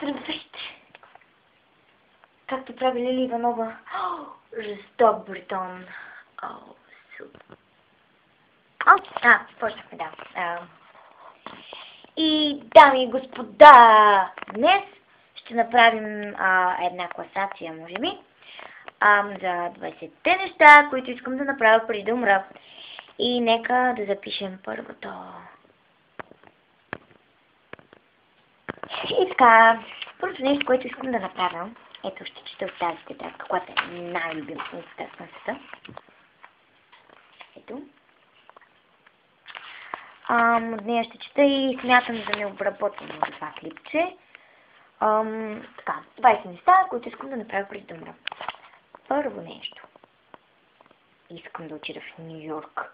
Здравейте! Както прави Лили Иванова. Жесток бритон. Супер. Почнахме, да. И, дами и господа, днес ще направим една класация, може би, за 20-те неща, които искам да направя преди да умра. И нека да запишем първото. И така, първото нещо, което искам да направя, ето ще чета от тази тетрадка, която е най-любимата тетрадка на света. Ето. От нея ще чета и смятам да не обработвам за това клипче. Така, 20 неща, които искам да направя преди да умра. Първо нещо. Искам да отида в Ню Йорк.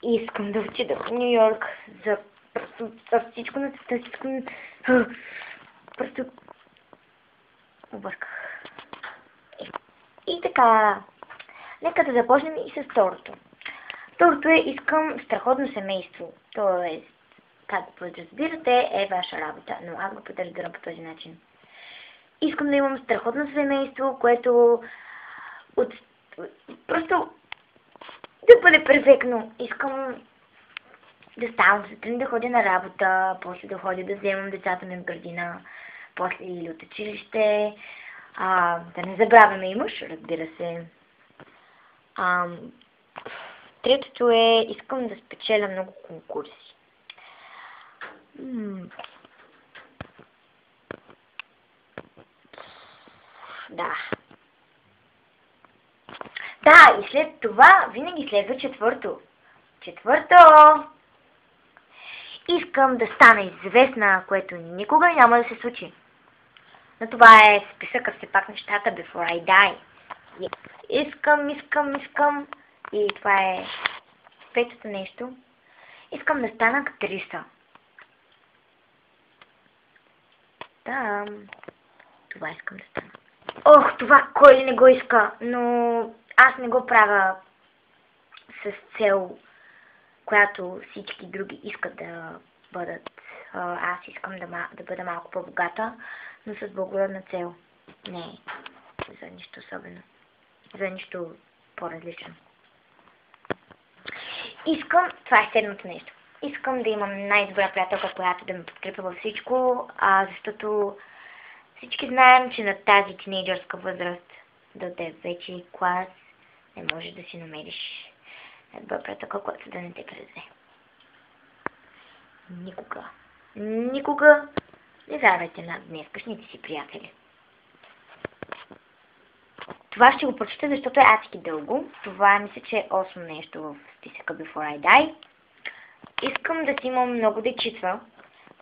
Искам да отида в Ню Йорк за всичко на света. Просто обърках. И така, нека да започнем и с второто. Второто е, искам страхотно семейство. Тоест, как го подразбирате, е ваша работа, но аз го подразбирам по този начин. Искам да имам страхотно семейство, което просто да бъде перфектно. Искам да ставам сутрин, да ходя на работа, после да ходя да вземам децата ми в градина, после или от училище, да не забравяме и мъж, разбира се. Третото е, искам да спечеля много конкурси. Да. Да, и след това винаги следва четвърто. Четвърто! Искам да стана известна, което никога няма да се случи. Но това е списъка все пак нещата before I die. Искам. И това е петото нещо. Искам да стана актриса. Да, това искам да стана. Ох, това кой ли не го иска, но аз не го правя с цел, която всички други искат да бъдат. Аз искам да бъда малко по-богата, но с благородна цел. Не за нищо особено. За нищо по-различно. Това е седмото нещо. Искам да имам най-добра приятелка, която да ме подкрепя във всичко, защото всички знаем, че на тази тинейджърска възраст до 9 клас не можеш да си намериш добра приятелка, която да не те предаде. Никога не вярвайте на днескашните си приятели. Това ще го прочета, защото е адски дълго. Това мисля, че е 8 нещо в списъка Before I Die. Искам да си имам много дечица,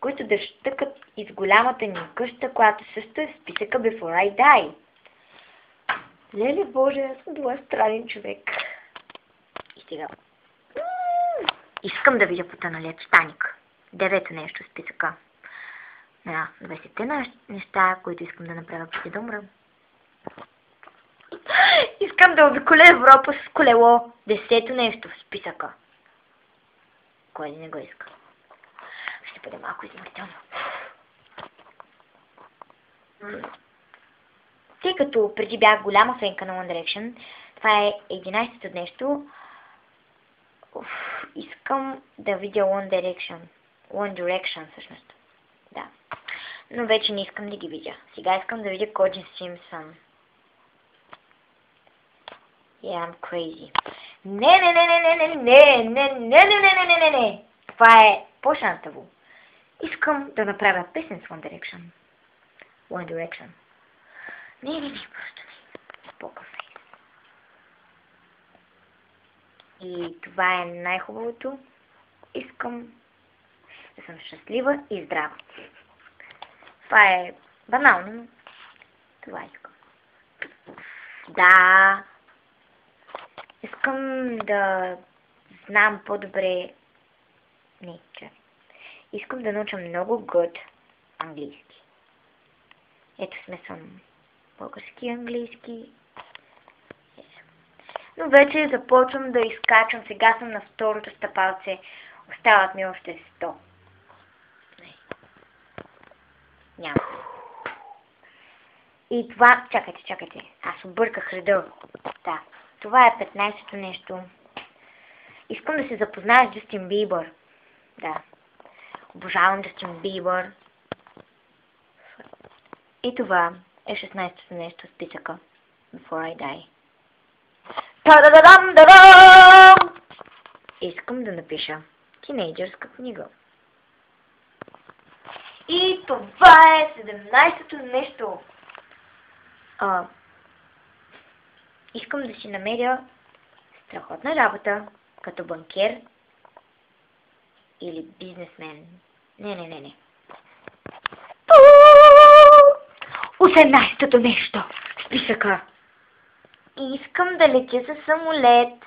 които да щъкат из голямата ни къща, която също е в списъка Before I Die. Леле Боже, аз съм била странен човек. И сега. Искам да видя потъналия Титаник. 9 нещо в списъка. 20-те неща, които искам да направя преди да умра. Искам да обиколя Европа с колело. 10-то нещо в списъка. Кой не го иска? Ще бъде малко измъртено. Тъй като преди бях голяма фенка на One Direction, това е 11-то нещо. Искам да видя One Direction всъщност. Да. Но вече не искам да ги видя. Сега искам да видя Коджи Симпсън. Yeah, I'm crazy. Не. Това е по-шантаво. Искам да направя песен с One Direction. Не, просто не. Покафе. И това е най-хубавото. Искам да съм щастлива и здрава. Това е банално, но това искам. Да. Искам да знам по-добре. Искам да науча много good английски. Ето смесвам български и английски. Но вече започвам да изкачвам. Сега съм на второто стъпалце. Остават ми още 100. Няма. И това... Чакайте. Аз обърках реда. Да. Това е 15-то нещо. Искам да се запозная с Джастин Бибър. Да. Обожавам Джастин Бибър. И това е 16-то нещо в списъка. Before I die. Та-да-да-дам-да-дам! Искам да напиша тинейджърска книга. И това е 17-то нещо. Искам да си намеря страхотна работа, като банкер или бизнесмен. Не. 18-то нещо в списъка. Искам да летя със самолет.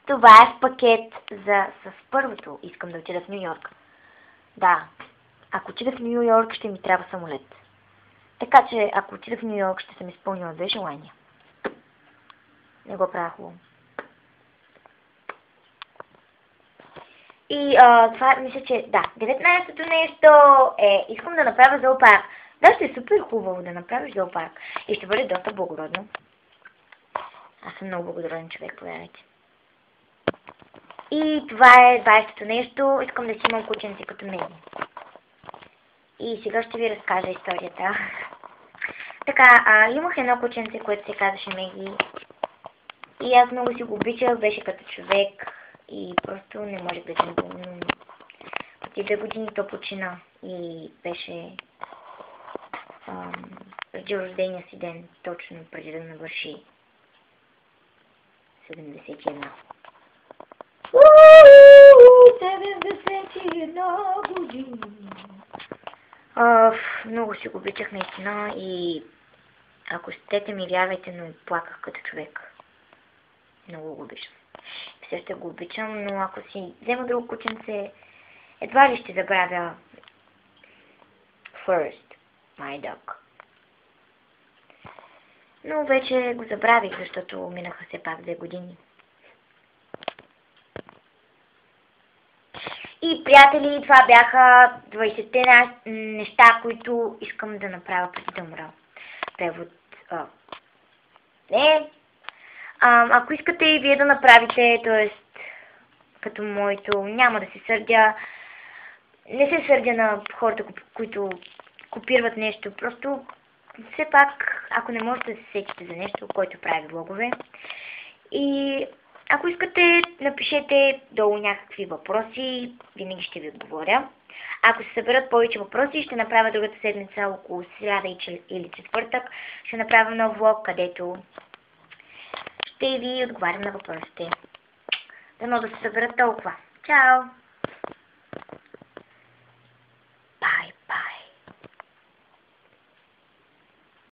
Това е в пакет с първото. Искам да отида в Ню Йорк. Да. Ако отида в Ню Йорк, ще ми трябва самолет. Така че, ако отида в Ню Йорк, ще съм изпълнила 2 желания. Не го правя хубаво. И това мисля, че да. 19-то нещо е искам да направя зоопарк. Да, ще е супер хубаво да направиш зоопарк. И ще бъде доста благородно. Аз съм много благодарен човек, повярвайте. И това е 20-то нещо. Искам да си имам кученци като мен. И сега ще ви разкажа историята. Така, имах едно кученце, което се казваше Меги. И аз много си го обичах, беше като човек. И просто не можех да го... Преди 2 години то почина. И беше... преди рождения си ден, точно преди да навърши 71. 71 години! Много си го обичах наистина и ако щете ми вярвайте, но и плаках като човек. Много го обичам. Все ще го обичам, но ако си взема друго кученце, едва ли ще забравя First, my dog. Но вече го забравих, защото минаха все пак 2 години. И, приятели, това бяха 20-те неща, които искам да направя преди да умра. Превод. Не. Ако искате и вие да направите, т.е. като моето, няма да се сърдя. Не се сърдя на хората, които копират нещо. Просто, все пак, ако не можете да се сетите за нещо, който прави влогове. И ако искате, напишете долу някакви въпроси, винаги ще ви отговоря. Ако се съберат повече въпроси, ще направя другата седмица, около сряда или четвъртък, ще направя нов влог, където ще ви отговарям на въпросите. Дано да се съберат толкова. Чао!